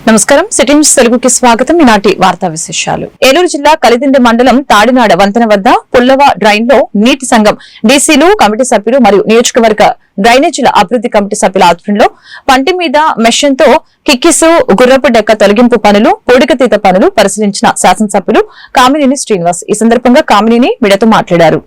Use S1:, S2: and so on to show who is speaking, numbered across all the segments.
S1: నమస్కారం city news తెలుగుకి స్వాగతం. ఈనాటి వార్తా విశేషాలు. ఏలూరు జిల్లా కలిదిండి మండలం తాడినాడ వంతెన వద్ద పుల్లవ డ్రైన్ లో నీటి సంఘం డీసీలు కమిటీ సభ్యులు మరియు నియోజకవర్గ డ్రైనేజీల అభివృద్ధి కమిటీ సభ్యుల ఆధ్వర్యంలో పంటి మీద మెషన్తో కిక్కిసు గుర్రపు డెక్క తొలగింపు పనులు పూడికతీత పనులు పరిశీలించిన శాసనసభ్యులు కామినేని శ్రీనివాస్. ఈ సందర్భంగా కామినేని మీడియాతో మాట్లాడారు.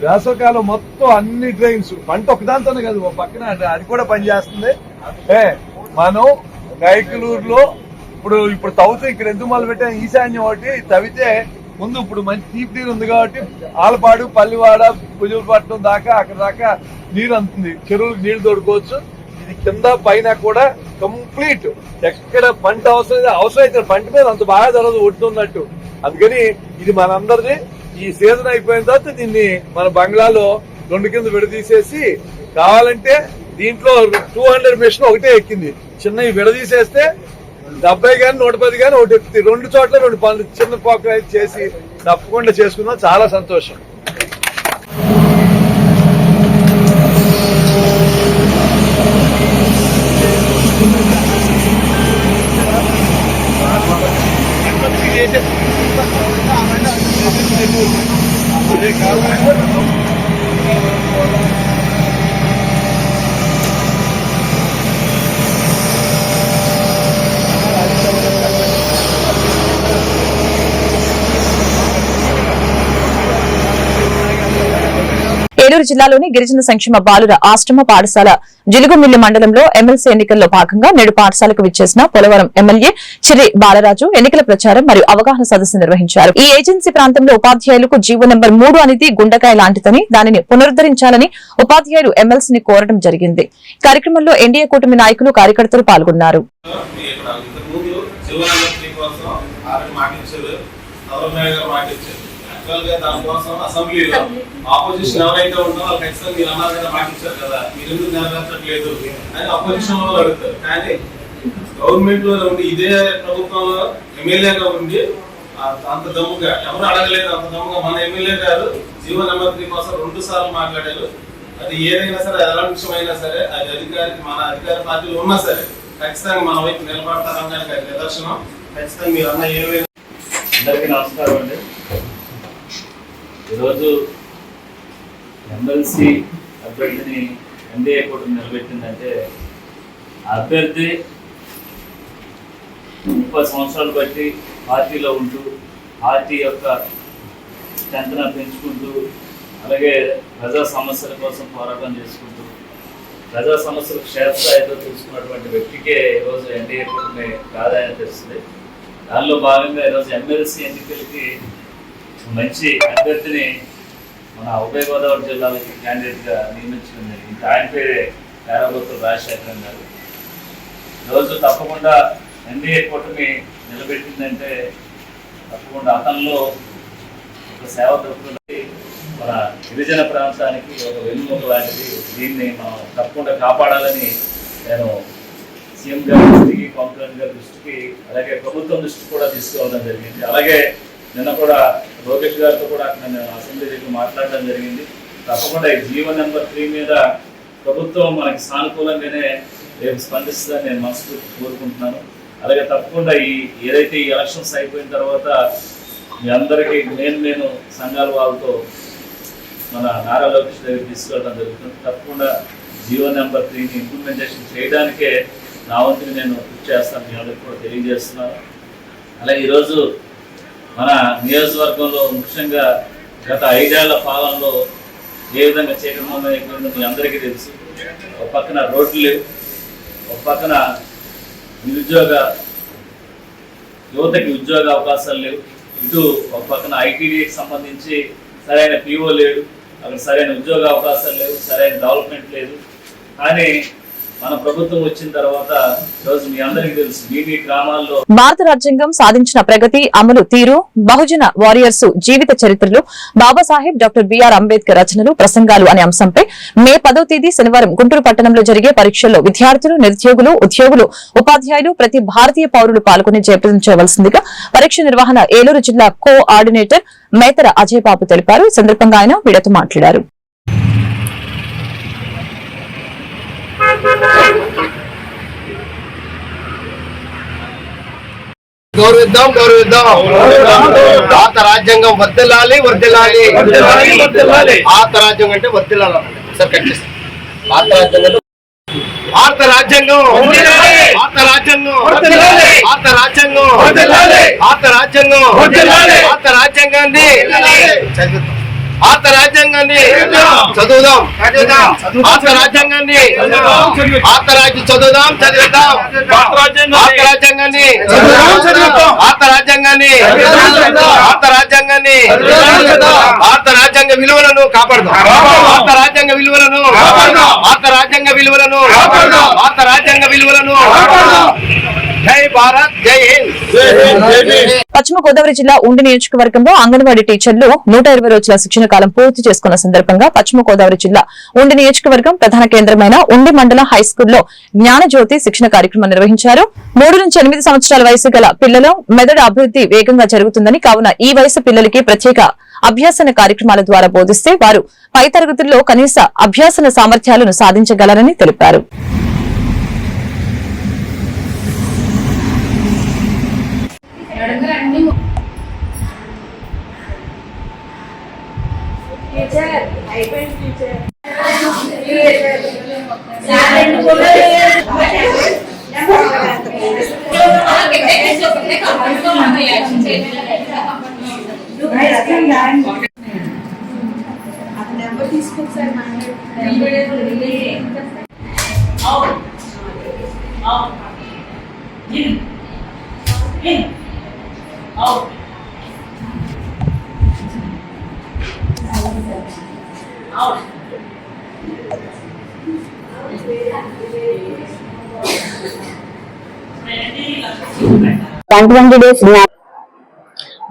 S2: వేసవకాలం మొత్తం అన్ని డ్రైన్స్ పంట ఒకదాంతోనే కాదు, పక్కన అది కూడా పనిచేస్తుంది. మనం కైకలూరులో ఇప్పుడు తవ్వుతూ ఇక్కడ ఎందుకు మొదలు పెట్టాం, ఈశాన్యం ఒకటి తవ్వితే ముందు ఇప్పుడు మంచి తీపి నీరు ఉంది కాబట్టి ఆలపాడు పల్లివాడ పుజులపట్నం దాకా అక్కడ దాకా నీరు అందుతుంది, చెరువులకు నీళ్లు తోడుకోవచ్చు. ఇది కింద పైన కూడా కంప్లీట్ ఎక్కడ పంట అవసరం అయితే పంట మీద అంత బాగా జరగదు ఒడ్డున్నట్టు. అందుకని ఇది మనందరిది. ఈ సీజన్ అయిపోయిన తర్వాత దీన్ని మన బంగ్లాలో 2 కింద విడదీసేసి కావాలంటే దీంట్లో 200 మెషిన్ ఒకటే ఎక్కింది. చిన్నవి విడదీసేస్తే 70 గాని 110 గాని ఒకటి ఎక్కుతుంది. 2 చోట్ల 2 పనులు చిన్న పోక చేసి తప్పకుండా చేసుకుందాం. చాలా సంతోషం.
S1: ఏలూరు జిల్లాలోని గిరిజన సంక్షేమ బాలుర ఆశ్రమ పాఠశాల జిలుగుమిల్లి మండలంలో ఎమ్మెల్సీ ఎన్నికల్లో భాగంగా నేడు పాఠశాలకు విచ్చేసిన పోలవరం ఎమ్మెల్యే చిర్రి బాలరాజు ఎన్నికల ప్రచారం మరియు అవగాహన సదస్సు నిర్వహించారు. ఈ ఏజెన్సీ ప్రాంతంలో ఉపాధ్యాయులకు జీవో నెంబర్ 3 అనేది గుండెకాయ లాంటిదని దానిని పునరుద్దరించాలని ఉపాధ్యాయులు ఎమ్మెల్సీని కోరడం జరిగింది. కార్యక్రమంలో ఎన్డీఏ కూటమి నాయకులు కార్యకర్తలు పాల్గొన్నారు.
S3: దానికోసం అసెంబ్లీలో ఆపోజిషన్ ఎవరైతే ఉందో వాళ్ళు ఖచ్చితంగా మీరు అన్నారు కదా మాటించారు కదా, మీరు ఎందుకు నెరవేర్చట్లేదు అని అపోజిషన్ వాళ్ళు అడుగుతారు. కానీ గవర్నమెంట్ లో ఉండి ఇదే ప్రభుత్వంలో ఎమ్మెల్యేగా ఉండి అంత దమ్ముగా ఎవరు అడగలేదు, అంత దమ్ముగా మన ఎమ్మెల్యే గారు జీవో నెంబర్ 3 కోసం 2 సార్లు మాట్లాడారు. అది ఏదైనా సరే, ఎలాంటి విషయం అయినా సరే, అది మన అధికార పార్టీలో ఉన్నా సరే ఖచ్చితంగా మన వైపు నిలబడతారని దానికి అది నిదర్శనం. ఖచ్చితంగా మీరు అన్న ఏమైనా.
S4: అందరికీ నమస్కారం అండి. ఈరోజు ఎమ్మెల్సీ అభ్యర్థిని ఎన్డీఏ కూటమి నిలబెట్టిందంటే అభ్యర్థి 30 సంవత్సరాలు బట్టి పార్టీలో ఉంటూ పార్టీ యొక్క స్ట్రెంత్ను పెంచుకుంటూ అలాగే ప్రజా సమస్యల కోసం పోరాటం చేసుకుంటూ ప్రజా సమస్యలు క్షేత్రస్థాయిలో తెలుసుకున్నటువంటి వ్యక్తికే ఈరోజు ఎన్డీఏ కూటమి ప్రాధాన్యత ఇస్తుంది. దానిలో భాగంగా ఈరోజు ఎమ్మెల్సీ ఎన్నికలకి మంచి అభ్యర్థిని మన ఉభయ గోదావరి జిల్లాలకి క్యాండిడేట్గా నియమించడం జరిగింది. ఆయన పేరే పేరాబోతుల రాజశేఖరన్ గారు. ఈరోజు తప్పకుండా ఎన్డీఏ కూటమి నిలబెట్టిందంటే తప్పకుండా అతనిలో ఒక సేవ దొరుకుతుంది. మన గిరిజన ప్రాంతానికి ఒక వెన్నుముక లాంటిది. దీన్ని మనం తప్పకుండా కాపాడాలని నేను సీఎం గారి దృష్టికి, పవన్ కళ్యాణ్ గారి దృష్టికి, అలాగే ప్రభుత్వం దృష్టికి కూడా తీసుకురావడం జరిగింది. అలాగే నిన్న కూడా లోకేష్ గారితో కూడా నేను అసెంబ్లీ దగ్గర మాట్లాడడం జరిగింది. తప్పకుండా ఈ జీవో నెంబర్ 3 మీద ప్రభుత్వం మనకి సానుకూలంగానే రేపు స్పందిస్తుందని నేను మనస్ఫూర్తి కోరుకుంటున్నాను. అలాగే తప్పకుండా ఏదైతే ఈ ఎలక్షన్స్ అయిపోయిన తర్వాత మీ అందరికీ నేను సంఘాల వాళ్ళతో మన నారా లోకేష్ దగ్గర తీసుకెళ్ళడం జరుగుతుంది. తప్పకుండా జీవో నెంబర్ 3ని ఇంప్లిమెంటేషన్ చేయడానికే నా వంతుని నేను కృషి చేస్తాను, మీ అందరికీ కూడా తెలియజేస్తున్నాను. అలాగే ఈరోజు మన నియోజకవర్గంలో ముఖ్యంగా గత 5 ఏళ్ల పాలనలో ఏ విధంగా చీకటిమయం అయిపోయిందో మీ అందరికీ తెలుసు. ఒక పక్కన రోడ్లు లేవు, ఒక పక్కన యువతకి ఉద్యోగ అవకాశాలు లేవు, ఇటు ఒక పక్కన ఐటీడీకి సంబంధించి సరైన పీఓ లేడు, అక్కడ సరైన ఉద్యోగ అవకాశాలు లేవు, సరైన డెవలప్మెంట్ లేదు. కానీ మన ప్రభుత్వం వచ్చిన తర్వాత ఈరోజు మీ అందరికీ తెలుసు మీ గ్రామాల్లో
S1: భారత రాజ్యాంగం సాధించిన ప్రగతి, అమలు తీరు, బహుజన వారియర్స్ జీవిత చరిత్రలు, బాబాసాహెబ్ డాక్టర్ బిఆర్ అంబేద్కర్ రచనలు, ప్రసంగాలు అనే అంశంపై మే 10వ తేదీ శనివారం గుంటూరు పట్టణంలో జరిగే పరీక్షల్లో విద్యార్థులు, నిరుద్యోగులు, ఉద్యోగులు, ఉపాధ్యాయులు, ప్రతి భారతీయ పౌరులు పాల్గొని జయప్రదం చేయవలసిందిగా పరీక్ష నిర్వహణ ఏలూరు జిల్లా కోఆర్డినేటర్ మేతర అజయ్ బాబు తెలిపారు. ఈ సందర్భంగా ఆయన మీడియాతో మాట్లాడారు.
S5: గౌరవిద్దాం భారత రాజ్యాంగం వర్ధిల్లాలి. భారత రాజ్యాంగం అంటే వర్ధిల్లాలి. భారత రాజ్యాంగం రాజ్యాంగాన్ని భారత రాజ్యాంగాన్ని చదువుదాం. భారత రాజ్యాంగాన్ని భారత రాజ్యం చదువుదాం, చదివిద్దాం. భారత రాజ్యాంగాన్ని భారత రాజ్యాంగాన్ని భారత రాజ్యాంగాన్ని భారత రాజ్యాంగ విలువలను కాపాడుదాం. భారత రాజ్యాంగ విలువలను భారత రాజ్యాంగ విలువలను భారత రాజ్యాంగ విలువలను జై భారత్, జై హింద్.
S1: పశ్చిమ గోదావరి జిల్లా ఉండి నియోజకవర్గంలో అంగన్వాడీ టీచర్లు 120 రోజుల శిక్షణ కాలం పూర్తి చేసుకున్న సందర్భంగా పశ్చిమ గోదావరి జిల్లా ఉండి నియోజకవర్గం ప్రధాన కేంద్రమైన ఉండి మండల హైస్కూల్లో జ్ఞానజ్యోతి శిక్షణ కార్యక్రమం నిర్వహించారు. 3 నుంచి 8 సంవత్సరాల వయసు గల పిల్లలు మెదడు అభివృద్ధి వేగంగా జరుగుతుందని, కావున ఈ వయసు పిల్లలకి ప్రత్యేక అభ్యాసన కార్యక్రమాల ద్వారా బోధిస్తే వారు పై తరగతుల్లో కనీస అభ్యాసన సామర్థ్యాలను సాధించగలరని తెలిపారు.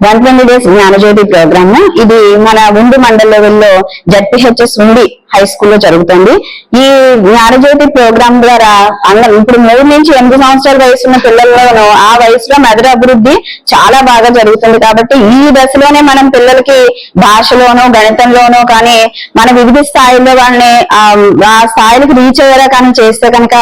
S6: One 20 days Jnanajyothi program. ఇది మన ఉండి మండల లెవెల్లో జడ్పీహెచ్ఎస్ ఉండి హై స్కూల్లో జరుగుతుంది. ఈ జ్ఞానజ్యోతి ప్రోగ్రామ్ ద్వారా ఇప్పుడు 3 నుంచి 8 సంవత్సరాల వయసు ఉన్న పిల్లల్లోనూ ఆ వయసులో మెదడు అభివృద్ధి చాలా బాగా జరుగుతుంది. కాబట్టి ఈ దశలోనే మనం పిల్లలకి భాషలోనూ గణితంలోనూ కానీ మన వివిధ స్థాయిల్లో వాళ్ళని ఆ స్థాయిలకు రీచ్ అయ్యేలా కానీ చేస్తే కనుక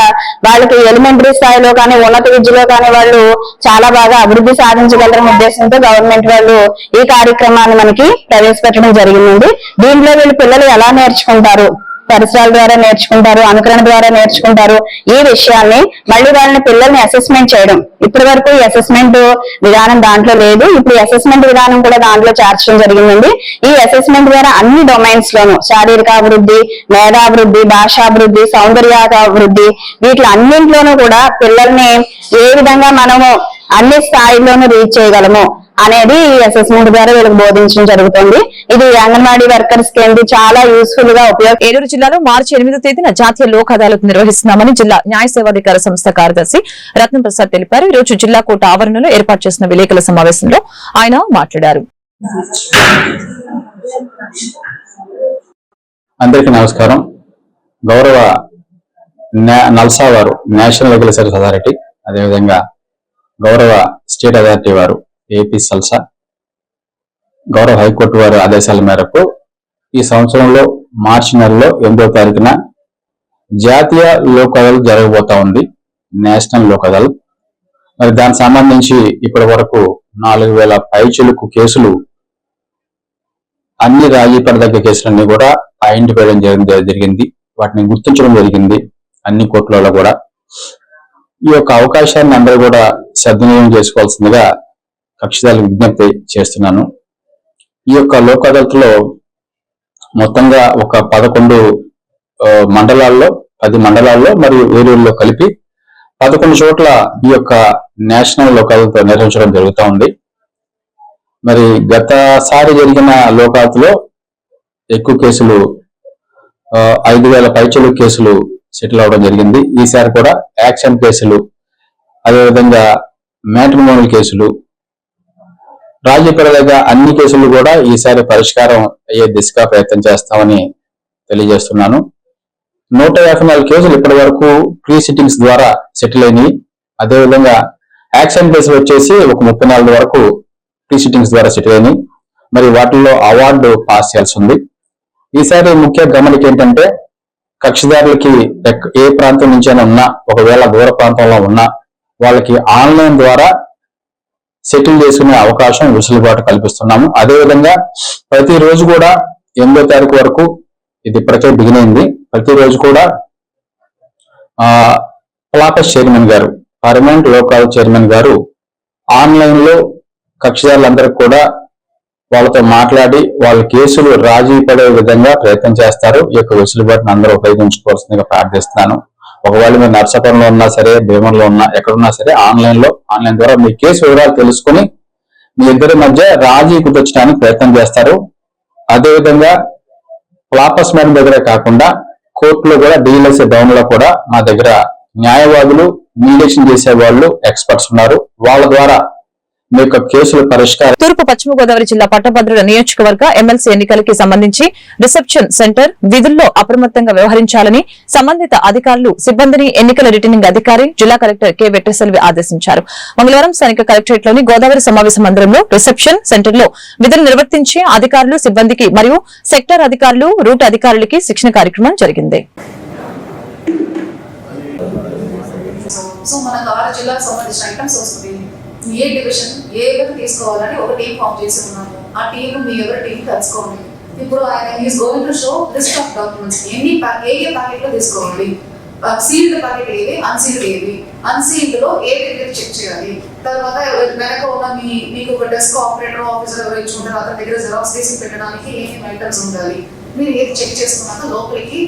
S6: వాళ్ళకి ఎలిమెంటరీ స్థాయిలో కానీ ఉన్నత విద్యలో కానీ వాళ్ళు చాలా బాగా అభివృద్ధి సాధించగలరనే ఉద్దేశంతో గవర్నమెంట్ వాళ్ళు ఈ కార్యక్రమాన్ని మనకి ప్రవేశపెట్టడం జరిగిందండి. దీంట్లో వీళ్ళు పిల్లలు ఎలా నేర్చుకుంటారు, పరిసరాల ద్వారా నేర్చుకుంటారు, అనుకరణ ద్వారా నేర్చుకుంటారు, ఈ విషయాల్ని మళ్ళీ వాళ్ళని పిల్లల్ని అసెస్మెంట్ చేయడం. ఇప్పటి వరకు ఈ అసెస్మెంట్ విధానం దాంట్లో లేదు. ఇప్పుడు అసెస్మెంట్ విధానం కూడా దాంట్లో చేర్చడం జరిగిందండి. ఈ అసెస్మెంట్ ద్వారా అన్ని డొమైన్స్ లోను శారీరక అభివృద్ధి, మేధాభివృద్ధి, భాషాభివృద్ధి, సౌందర్యాభివృద్ధి వీటి అన్నింటిలోనూ కూడా పిల్లల్ని ఏ విధంగా మనము అన్ని స్థాయిల్లోనూ రీచ్ చేయగలము అనేది ఈ అసెస్మెంట్ ద్వారా వీళ్ళకి బోధించడం జరుగుతుంది. ఇది అంగన్వాడీ వర్కర్స్ కి చాలా యూస్ఫుల్ గా ఉపయోగం.
S1: ఏలూరు జిల్లాలో మార్చి 8వ తేదీన జాతీయ లోక్ అదాలత్ నిర్వహిస్తున్నామని జిల్లా న్యాయ సేవాధికార సంస్థ కార్యదర్శి రత్న ప్రసాద్ తెలిపారు. ఈ రోజు జిల్లా కోర్టు ఆవరణలో ఏర్పాటు చేసిన విలేకరుల సమావేశంలో ఆయన మాట్లాడారు.
S7: అందరికీ నమస్కారం. గౌరవ నల్సా వారు నేషనల్ లీగల్ సర్వీస్ అథారిటీ, అదేవిధంగా గౌరవ స్టేట్ అథారిటీ వారు ఏపీ సల్సా, గౌరవ హైకోర్టు వారి ఆదేశాల మేరకు ఈ సంవత్సరంలో మార్చి నెలలో 8వ తారీఖున జాతీయ లోక్ అదాలత్ జరగబోతా ఉంది, నేషనల్ లోక్ అదాలత్. మరి దానికి సంబంధించి ఇప్పటి వరకు 4000 పైచిలుకు కేసులు, అన్ని రాజీ పడదగ్గ కేసులన్నీ కూడా ఐడెంటిఫై చేయడం జరిగింది, వాటిని గుర్తించడం జరిగింది అన్ని కోర్టులలో కూడా. ఈ యొక్క అవకాశాన్ని అందరూ కూడా సద్వినియోగం చేసుకోవాల్సిందిగా కక్షిదారులకు విజ్ఞప్తి చేస్తున్నాను. ఈ యొక్క లోక్ అదాలత్లో మొత్తంగా ఒక 11 మండలాల్లో, 10 మండలాల్లో మరియు ఏలూరులో కలిపి 11 చోట్ల ఈ యొక్క నేషనల్ లోక్ అదాలత్ నిర్వహించడం జరుగుతూ ఉంది. మరి గతసారి జరిగిన లోక్ అదాలత్లో ఎక్కువ కేసులు 5000 పైచలు కేసులు సెటిల్ అవడం జరిగింది. ఈసారి కూడా యాక్షన్ కేసులు, అదేవిధంగా మ్యాట్రిమోనల్ కేసులు, రాజకీయ అన్ని కేసులు కూడా ఈసారి పరిష్కారం అయ్యే దిశగా ప్రయత్నం చేస్తామని తెలియజేస్తున్నాను. 154 కేసులు ఇప్పటి వరకు ప్రీ సిట్టింగ్స్ ద్వారా సెటిల్ అయినాయి. అదేవిధంగా యాక్షన్ కేసులు వచ్చేసి ఒక 34 వరకు ప్రీ సిట్టింగ్స్ ద్వారా సెటిల్ అయినాయి. మరి వాటిల్లో అవార్డు పాస్ చేయాల్సి ఉంది. ఈసారి ముఖ్య గమనిక ఏంటంటే, కక్షిదారులకి ఏ ప్రాంతం నుంచైనా ఉన్నా, ఒకవేళ దూర ప్రాంతంలో ఉన్నా వాళ్ళకి ఆన్లైన్ ద్వారా సెటిల్ చేసుకునే అవకాశం, వెసులుబాటు కల్పిస్తున్నాము. అదేవిధంగా ప్రతిరోజు కూడా 8వ తారీఖు వరకు, ఇది ఇప్పటికే బిగిన్ అయింది, ప్రతిరోజు కూడా ప్లాపస్ చైర్మన్ గారు, పర్మనెంట్ లోకల్ చైర్మన్ గారు ఆన్లైన్ లో కక్షిదారులందరికీ కూడా వాళ్ళతో మాట్లాడి వాళ్ళ కేసులు రాజీ పడే విధంగా ప్రయత్నం చేస్తారు. ఈ యొక్క వెసులుబాటును అందరూ ఉపయోగించుకోవాల్సిందిగా ప్రార్థిస్తున్నాను. ఒకవేళ మీరు నర్సాపురంలో ఉన్నా సరే, భీమవరంలో ఉన్నా, ఎక్కడున్నా సరే ఆన్లైన్ ద్వారా మీ కేసు వివరాలు తెలుసుకుని మీ ఇద్దరి మధ్య రాజీ కుదర్చడానికి ప్రయత్నం చేస్తారు. అదేవిధంగా ప్లాపస్ మేడం దగ్గరే కాకుండా కోర్టులో కూడా, డిఎల్ఎస్ఏ డౌన్ లో కూడా మా దగ్గర న్యాయవాదులు, మీడియేషన్ చేసే వాళ్ళు, ఎక్స్పర్ట్స్ ఉన్నారు. వాళ్ళ ద్వారా మీ యొక్క కేసుల పరిష్కారం.
S1: తూర్పు పశ్చిమ గోదావరి జిల్లా పట్టభద్రుల నియోజకవర్గ ఎమ్మెల్సీ ఎన్నికలకి సంబంధించి రిసెప్షన్ సెంటర్ విధుల్లో అప్రమత్తంగా వ్యవహరించాలని సంబంధిత అధికారులు, సిబ్బందిని ఎన్నికల రిటర్నింగ్ అధికారి జిల్లా కలెక్టర్ కె వెట్రిసెల్వి ఆదేశించారు. మంగళవారం స్థానిక కలెక్టరేట్ లోని గోదావరి సమావేశ మందిరంలో రిసెప్షన్ సెంటర్ లో విధులు నిర్వర్తించే అధికారులు, సిబ్బందికి మరియు సెక్టర్ అధికారులు, రూట్ అధికారులకి శిక్షణ కార్యక్రమం జరిగింది.
S8: సో మనకు 6 జిల్లాకు సంబంధించిన ఐటమ్స్ వస్తుంది. ఏ డివిజన్ ఏ విధంగా తీసుకోవాలని ఒక టీం ఫామ్ చేసి ఉన్నాము. ఆ టీం మీ ఎవరి టీం కలుసుకోండి. ఇప్పుడు ఆయన is going to show list of documents. A packet లో తీసుకోవాలి, సీల్డ్ ప్యాకెట్ ఏది, అన్సీల్డ్ ఏది, అన్సీల్డ్ లో ఏ దగ్గర చెక్ చేయాలి. తర్వాత వెనక ఉన్న మీకు ఒక డెస్క్ ఆపరేటర్, ఆఫీసర్ ఎవరు ఇచ్చుకుంటారో అతని దగ్గర జెరాక్స్ తీసి పెట్టడానికి ఏమేమి ఐటమ్స్ ఉండాలి, మీరు ఏది చెక్ చేసుకున్నాక లోపలికి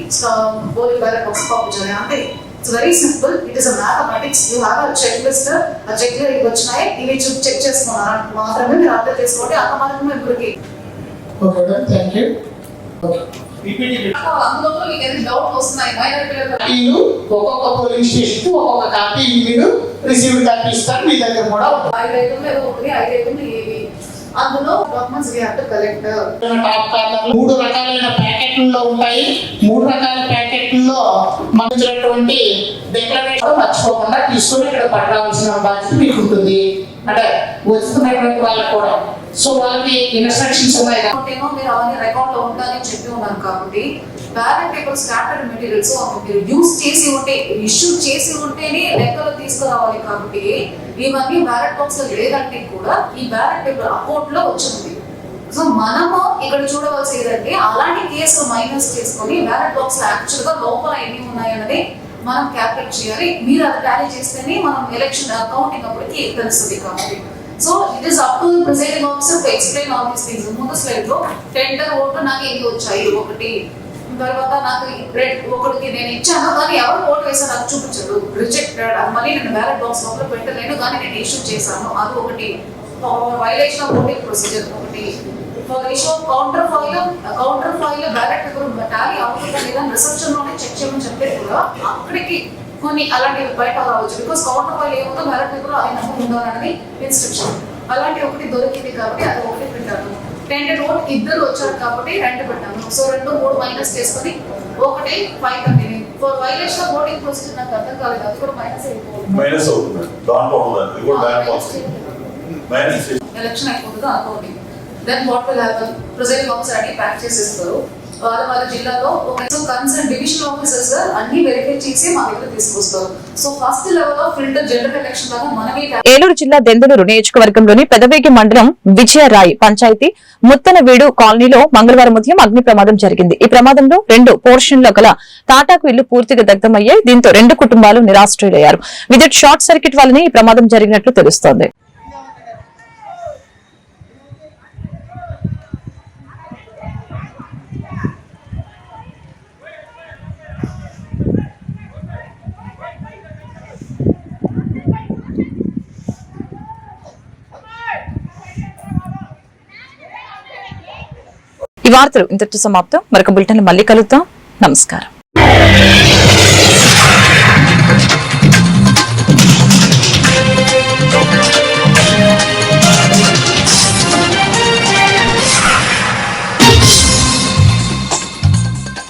S8: పోలింగ్ బ్యాలెట్ బాక్స్ పంపించాలి. అంటే it's very simple. It is a mathematics. You have a checklist. A checklist ఇవి వచ్చాయి, ఇవి చెక్ చేసుకున్నారా మాత్రమే మీరు అర్థం చేసుకోండి. అంత మాత్రమే ఇప్పటికి అందులో మీకు ఏదైనా డౌట్ వస్తున్నాయి, మైనర్ పిల్లలు
S9: ఒక్కొక్క పోలింగ్ స్టేషన్ ఒక్కొక్క కాపీ మీరు రిసీవ్డ్ కాపీ ఇస్తారు. మీ దగ్గర కూడా
S8: 5 ఐటమ్లు ఏదో ఉంటుంది, 5 ఐటమ్లు ఏవి అందులో documents we have to collect.
S9: Top corner 3 రకాలైన ప్యాకెట్లలో ఉంటాయి. 3 రకాల ప్యాకెట్లలో మంచినటువంటి డిక్లరేషన్ మర్చిపోకుండా తీసుకుని ఇక్కడ పట్టవలసిన బాధ్యత మీకు ఉంటుంది. అంటే వస్తున్నటువంటి వాళ్ళకు కూడా సో వాళ్ళకి ఇన్స్ట్రక్షన్స్ ఉన్నాయి.
S8: మీరు అవన్నీ రికార్డ్ లో ఉండాలని చెప్పి ఉన్నాను కాబట్టి బ్యాలెట్ పేపర్ స్టాండర్డ్ మెటీరియల్స్ మీరు యూజ్ చేసి ఉంటే, ఇష్యూ చేసి ఉంటేనే లెక్కలు తీసుకురావాలి. కాబట్టి ఇవన్నీ బ్యాలెట్ బాక్స్ లో లేదంటే కూడా ఈ బ్యాలెట్ పేపర్ అకౌంట్ లో వచ్చింది. సో మనము ఇక్కడ చూడవలసి ఏదంటే అలాంటి కేసులు మైనస్ చేసుకొని బ్యాలెట్ బాక్స్ లో యాక్చువల్ గా లోపల ఎన్ని ఉన్నాయన్నది మనం క్యాల్కులేట్ చేయాలి. మీరు అది టాలీ చేస్తేనే మనం ఎలక్షన్ కౌంటింగ్ అప్పటికి తెలుస్తుంది. కాబట్టి so it is up to presiding officer to explain all these things. ముందు స్లైడ్ లో టెండర్ ఓట్లు నాకు ఎన్ని వచ్చాయి, ఒకటి. తర్వాత నాకు ఒకటికి నేను ఇచ్చాను కానీ ఎవరు ఓటు వేసా నాకు చూపించదు, రిజెక్టెడ్. అది మళ్ళీ నేను బ్యాలెట్ బాక్స్ లోపల పెట్టలేను కానీ నేను ఇష్యూ చేశాను, అది ఒకటి. వైలేషన్ ఆఫ్ ఓటింగ్ ప్రొసీజర్ ఒకటి. For issue of counter file ballot paper Tally అవుతుందా లేదా రిసెప్షన్ లోనే చెక్ చేయమని చెప్పే కూడా అక్కడికి కొన్ని అలాంటివి బయట రావచ్చు. బికాస్ కౌంటర్ ఫైల్ ఏముందో బ్యాలెట్ పేపర్ అది నమ్మకం ఉండాలనేది ఇన్స్ట్రక్షన్. అలాంటి ఒకటి దొరికింది కాబట్టి అది ఒకటి పెట్టాను. టెండెడ్ ఓట్ 2 వచ్చారు కాబట్టి 2 పెట్టాను. సో 2, 3 మైనస్ చేసుకొని 1, 5 continue. For violation of voting procedure నాకు అర్థం కాలేదు, అది కూడా మైనస్ అయిపోతుంది.
S10: మైనస్ అవుతుంది దాంట్లో ఉన్నది కూడా బ్యాలెట్ బాక్స్ మైనస్
S8: ఎలక్షన్ అయిపోతుంది అనుకోండి. Then what will happen, presiding officer అన్ని ప్యాక్ చేసేస్తారు. వాళ్ళ జిల్లాలో కన్సర్న్ డివిజనల్ ఆఫీసర్స్ అన్ని వెరిఫై చేసి మా దగ్గర తీసుకొస్తారు. So first level of filter general election లాగా మనమే.
S1: ఏలూరు జిల్లా దెందులూరు నియోజకవర్గంలోని పెదవేగి మండలం విజయరాయ్ పంచాయతీ ముత్తనవీడు కాలనీలో మంగళవారం ఉదయం అగ్ని ప్రమాదం జరిగింది. ఈ ప్రమాదంలో 2 పోర్షన్లో గల తాటాకు ఇల్లు పూర్తిగా దగ్ధమయ్యాయి. దీంతో 2 కుటుంబాలు నిరాశ్రయులయ్యారు. విద్యుత్ షార్ట్ సర్క్యూట్ వల్లనే ఈ ప్రమాదం జరిగినట్లు తెలుస్తోంది. ఈ వార్తలు ఇంతటితో సమాప్తం. మరొక బులెటిన్ మళ్ళీ కలుద్దాం. నమస్కారం.